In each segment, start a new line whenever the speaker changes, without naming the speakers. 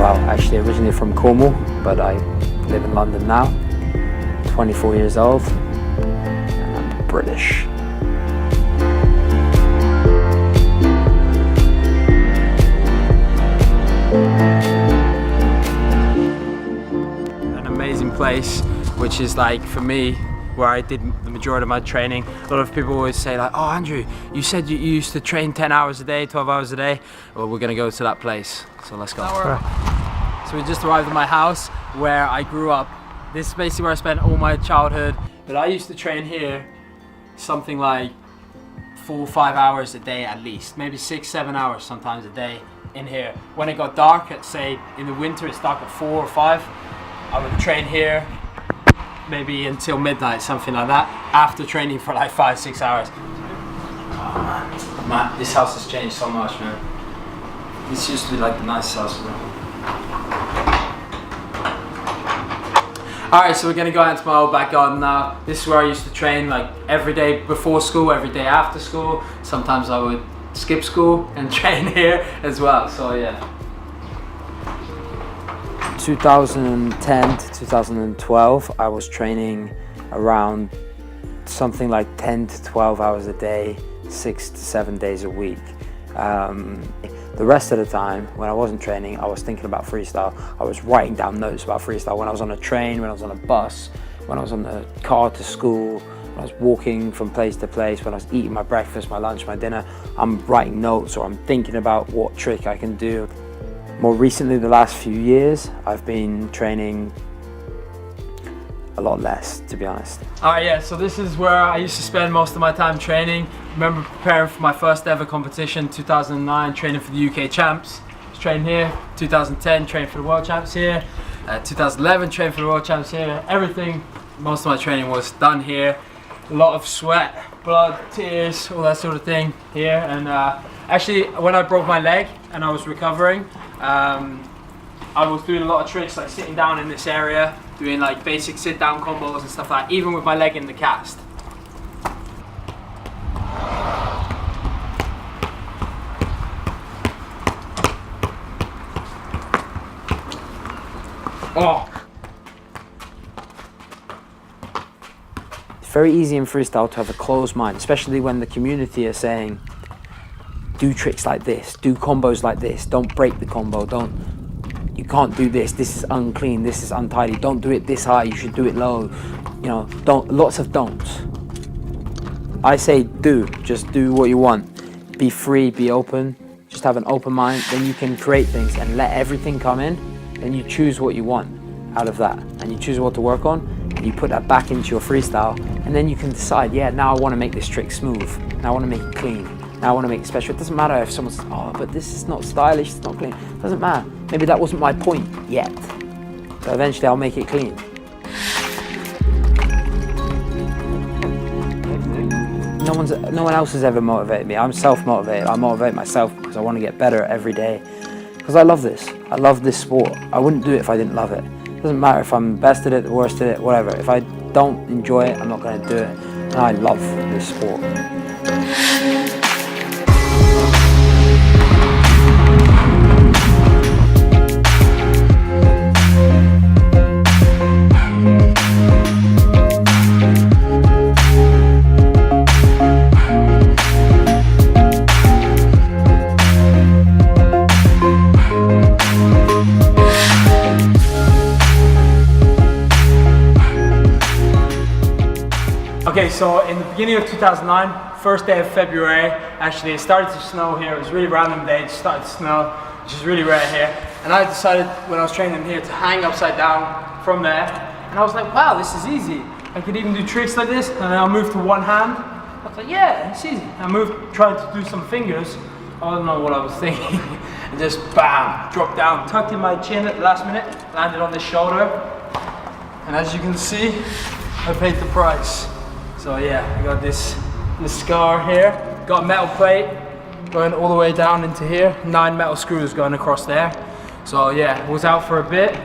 well, actually originally from Cornwall, but I live in London now. 24 years old, and I'm British. An amazing place, which is like, for me, where I did the majority of my training. A lot of people always say like, oh Andrew, you said you used to train 10 hours a day, 12 hours a day. Well, we're gonna go to that place, so let's go. Right. So we just arrived at my house where I grew up. This is basically where I spent all my childhood. But I used to train here something like 4 or 5 hours a day at least. Maybe 6, 7 hours sometimes a day in here. When it got dark, at say in the winter it's dark at 4 or 5, I would train here maybe until midnight, something like that, after training for like 5, 6 hours. Oh man, this house has changed so much, man. This used to be like the nicest house, man. Alright, so we're gonna go into my old back garden now. This is where I used to train like every day before school, every day after school. Sometimes I would skip school and train here as well, so yeah. 2010 to 2012, I was training around something like 10 to 12 hours a day, 6 to 7 days a week. The rest of the time, when I wasn't training, I was thinking about freestyle. I was writing down notes about freestyle when I was on a train, when I was on a bus, when I was on the car to school, when I was walking from place to place, when I was eating my breakfast, my lunch, my dinner. I'm writing notes or I'm thinking about what trick I can do. More recently, the last few years, I've been training a lot less, to be honest. Alright, yeah, so this is where I used to spend most of my time training. I remember preparing for my first ever competition, 2009, training for the UK champs. I was training here. 2010, trained for the world champs here. 2011, trained for the world champs here. Everything, most of my training was done here. A lot of sweat, blood, tears, all that sort of thing here. And actually, when I broke my leg and I was recovering, I was doing a lot of tricks like sitting down in this area, doing like basic sit down combos and stuff like that, even with my leg in the cast. Oh! It's very easy in freestyle to have a closed mind, especially when the community are saying, do tricks like this, do combos like this, don't break the combo, you can't do this is unclean, this is untidy, don't do it this high, you should do it low, you know, lots of don'ts. I say just do what you want, be free, be open, just have an open mind, then you can create things and let everything come in, then you choose what you want out of that, and you choose what to work on, and you put that back into your freestyle, and then you can decide, yeah, now I want to make this trick smooth, now I want to make it clean. Now I want to make it special. It doesn't matter if someone says, oh, but this is not stylish, it's not clean. It doesn't matter. Maybe that wasn't my point yet. So eventually I'll make it clean. No one else has ever motivated me. I'm self-motivated. I motivate myself because I want to get better every day. Because I love this. I love this sport. I wouldn't do it if I didn't love it. It doesn't matter if I'm best at it, worst at it, whatever. If I don't enjoy it, I'm not going to do it. And I love this sport. Okay, so in the beginning of 2009, first day of February, actually it started to snow here. It was a really random day, it started to snow, which is really rare here. And I decided when I was training here to hang upside down from there. And I was like, wow, this is easy. I could even do tricks like this, and then I'll move to one hand. I was like, yeah, it's easy. I tried to do some fingers. I don't know what I was thinking. And just bam, dropped down, tucked in my chin at the last minute, landed on this shoulder. And as you can see, I paid the price. So yeah, I got this scar here, got a metal plate going all the way down into here, 9 metal screws going across there. So yeah, was out for a bit.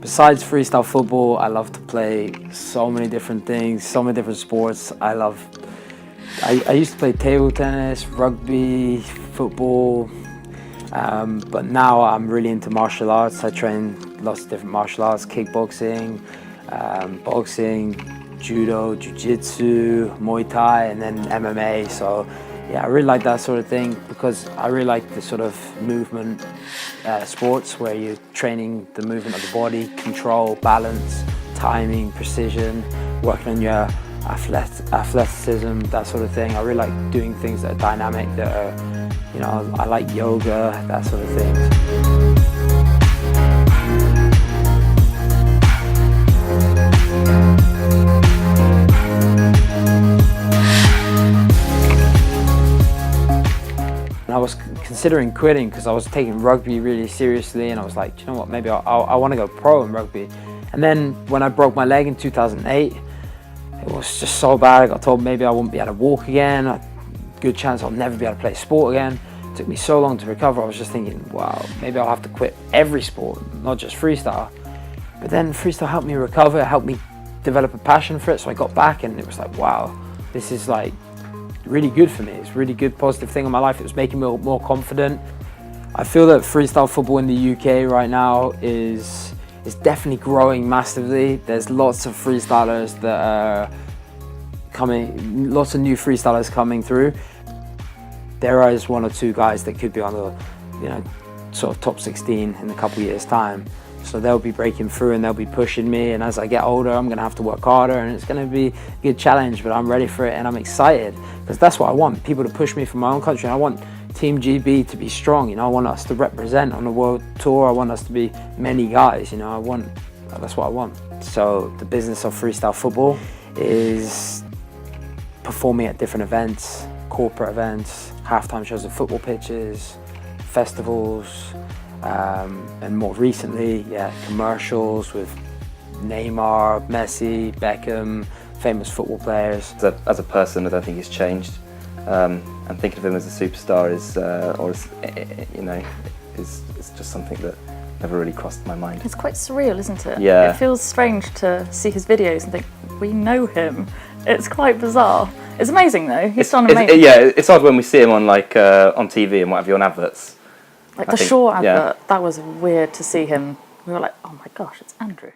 Besides freestyle football, I love to play so many different things, so many different sports. I used to play table tennis, rugby, football, But now I'm really into martial arts. I train lots of different martial arts, kickboxing, boxing, judo, jiu-jitsu, Muay Thai, and then MMA. So yeah, I really like that sort of thing because I really like the sort of movement sports where you're training the movement of the body, control, balance, timing, precision, working on your athleticism, that sort of thing. I really like doing things that are dynamic, that are, you know, I like yoga, that sort of thing. I was considering quitting because I was taking rugby really seriously, and I was like, you know what, maybe I want to go pro in rugby. And then when I broke my leg in 2008, it was just so bad. I got told maybe I wouldn't be able to walk again. Good chance I'll never be able to play sport again. It took me so long to recover. I was just thinking, wow, maybe I'll have to quit every sport, not just freestyle. But then freestyle helped me recover, it helped me develop a passion for it. So I got back and it was like, wow, this is like really good for me. It's a really good positive thing in my life. It was making me more confident. I feel that freestyle football in the UK right now is definitely growing massively. There's lots of freestylers that are coming, lots of new freestylers coming through. There is one or two guys that could be on the, you know, sort of top 16 in a couple of years' time. So they'll be breaking through and they'll be pushing me, and as I get older I'm gonna have to work harder, and it's gonna be a good challenge, but I'm ready for it and I'm excited because that's what I want, people to push me from my own country. I want Team GB to be strong, you know, I want us to represent on the world tour, I want us to be many guys, you know, that's what I want. So the business of freestyle football is performing at different events, corporate events, halftime shows at football pitches, festivals, and more recently, yeah, commercials with Neymar, Messi, Beckham, famous football players.
As a person, I don't think he's changed. And thinking of him as a superstar is just something that never really crossed my mind.
It's quite surreal, isn't it?
Yeah.
It feels strange to see his videos and think, we know him. It's quite bizarre. It's amazing though. He's done amazing.
It's odd when we see him on on TV and what have you, on adverts.
Like the Shaw advert, that was weird to see him. We were like, oh my gosh, it's Andrew.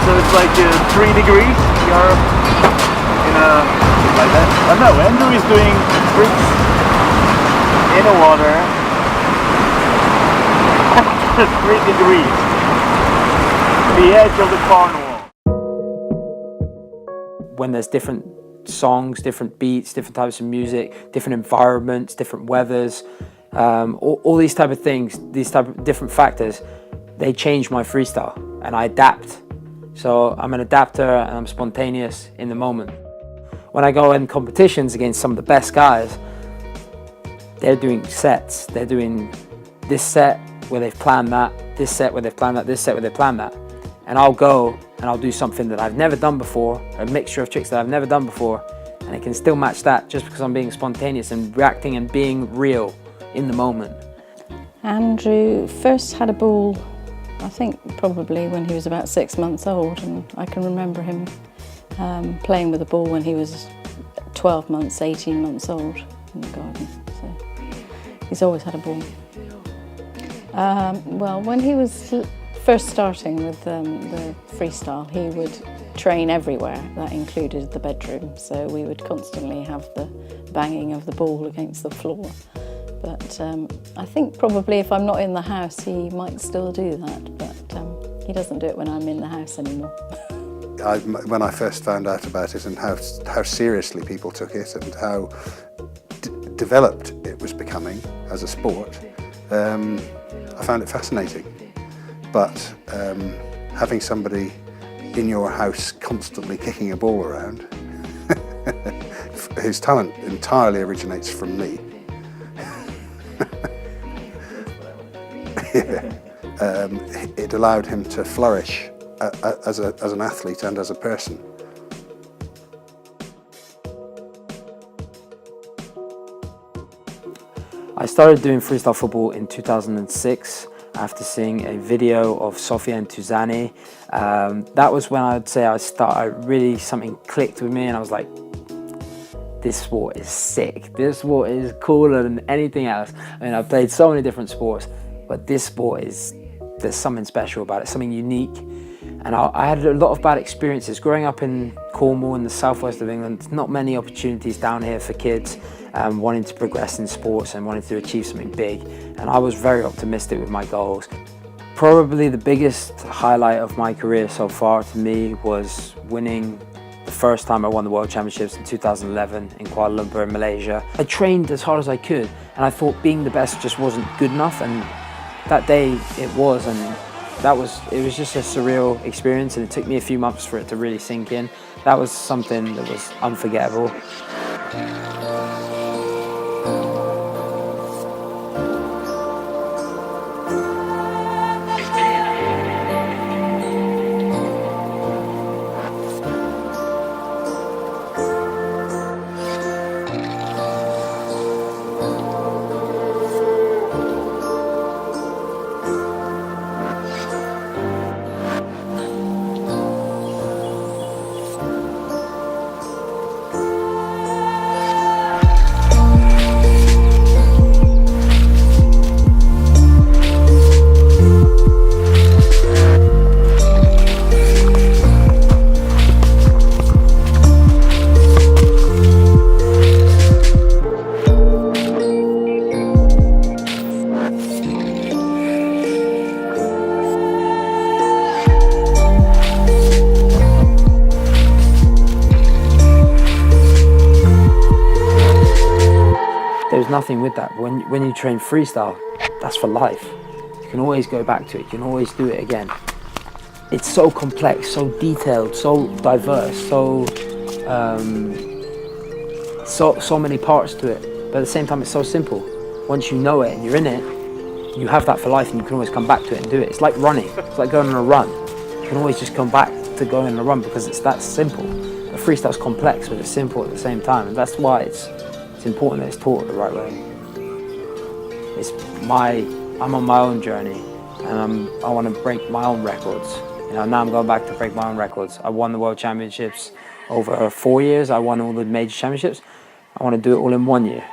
So it's like 3 degrees. We are in a, like that. Oh no, Andrew is doing tricks in the water. 3 degrees. The edge of the carnival.
When there's different songs, different beats, different types of music, different environments, different weathers, all these type of things, these type of different factors, they change my freestyle and I adapt. So I'm an adapter and I'm spontaneous in the moment. When I go in competitions against some of the best guys, they're doing sets. They're doing this set where they've planned that, this set where they've planned that, this set where they've planned that. And I'll go and I'll do something that I've never done before, a mixture of tricks that I've never done before, and it can still match that just because I'm being spontaneous and reacting and being real in the moment.
Andrew first had a ball I think probably when he was about 6 months old, and I can remember him playing with the ball when he was 12 months, 18 months old in the garden. So he's always had a ball. Well, when he was first starting with the freestyle, he would train everywhere. That included the bedroom, so we would constantly have the banging of the ball against the floor. But I think probably if I'm not in the house, he might still do that, but he doesn't do it when I'm in the house anymore.
When I first found out about it and how seriously people took it and how developed it was becoming as a sport, I found it fascinating. But having somebody in your house constantly kicking a ball around, his talent entirely originates from me. It allowed him to flourish as an athlete and as a person.
I started doing freestyle football in 2006 after seeing a video of Sofia and Tuzani. That was when I'd say something clicked with me, and I was like, this sport is sick. This sport is cooler than anything else. I mean, I've played so many different sports, but this sport there's something special about it, something unique. And I had a lot of bad experiences. Growing up in Cornwall in the southwest of England, not many opportunities down here for kids wanting to progress in sports and wanting to achieve something big. And I was very optimistic with my goals. Probably the biggest highlight of my career so far to me was winning the first time I won the World Championships in 2011 in Kuala Lumpur in Malaysia. I trained as hard as I could, and I thought being the best just wasn't good enough, and that day it was, and it was just a surreal experience, and it took me a few months for it to really sink in. That was something that was unforgettable. There's nothing with that. When you train freestyle, that's for life. You can always go back to it. You can always do it again. It's so complex, so detailed, so diverse, so many parts to it. But at the same time, it's so simple. Once you know it and you're in it, you have that for life, and you can always come back to it and do it. It's like running. It's like going on a run. You can always just come back to going on a run because it's that simple. The freestyle's complex, but it's simple at the same time, and that's why it's important that it's taught the right way. I'm on my own journey, and I want to break my own records. Now I'm going back to break my own records. I won the World Championships over 4 years. I won all the major championships. I want to do it all in 1 year.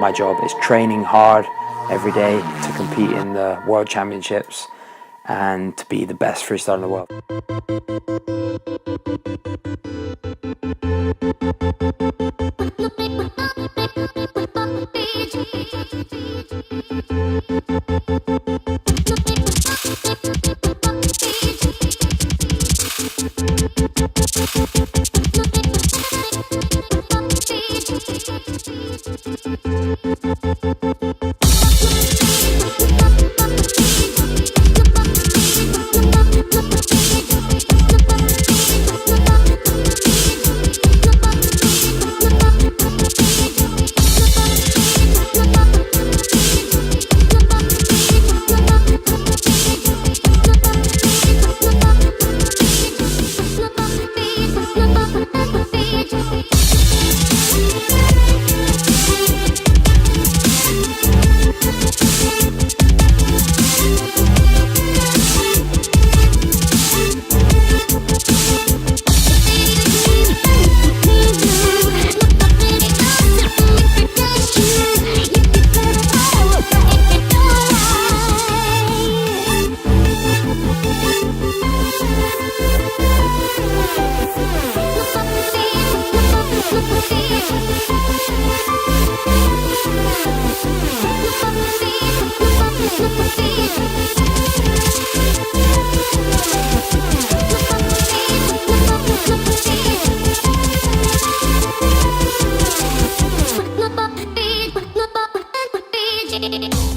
My job is training hard every day to compete in the World Championships and to be the best freestyler in the world.
Thank you.